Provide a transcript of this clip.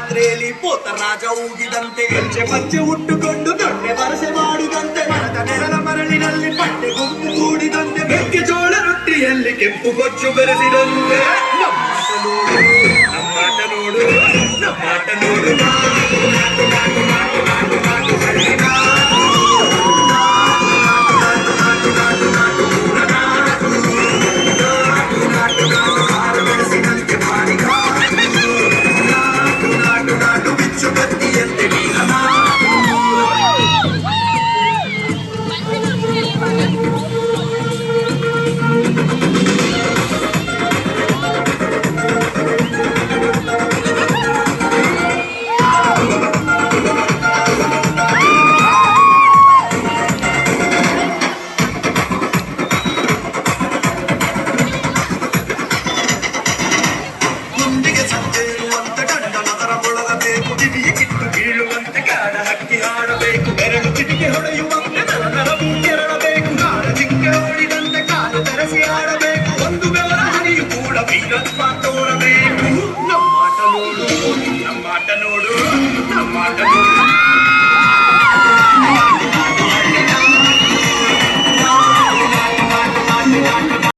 ಜಾತ್ರೆಯಲ್ಲಿ ಪೋತ ರಾಜ ಊಗಿದಂತೆ ಪಂಚೆ ಪಂಚೆ ಉಟ್ಟುಕೊಂಡು ದೊಡ್ಡೆ ವರಸೆ ಮಾಡಿದಂತೆ ಮರದ ನೆರಳ ಮರಳಿನಲ್ಲಿ ಪಟ್ಟೆ ಗುಂಪು ಕೂಡಿದಂತೆ ಮೆಕ್ಕೆಜೋಳ ರೊಟ್ಟಿಯಲ್ಲಿ ಕೆಂಪು ಗೊಜ್ಜು ಬೆರೆಸಿದಂತೆ ನಮ್ಮಾಟ ನೋಡು ನಮ್ಮಾಟ ನೋಡು ನಮ್ಮಾಟ ನೋಡು ನಮ್ಮಾಟ ನೋಡು ನಮ್ಮಾಟ ನೋಡು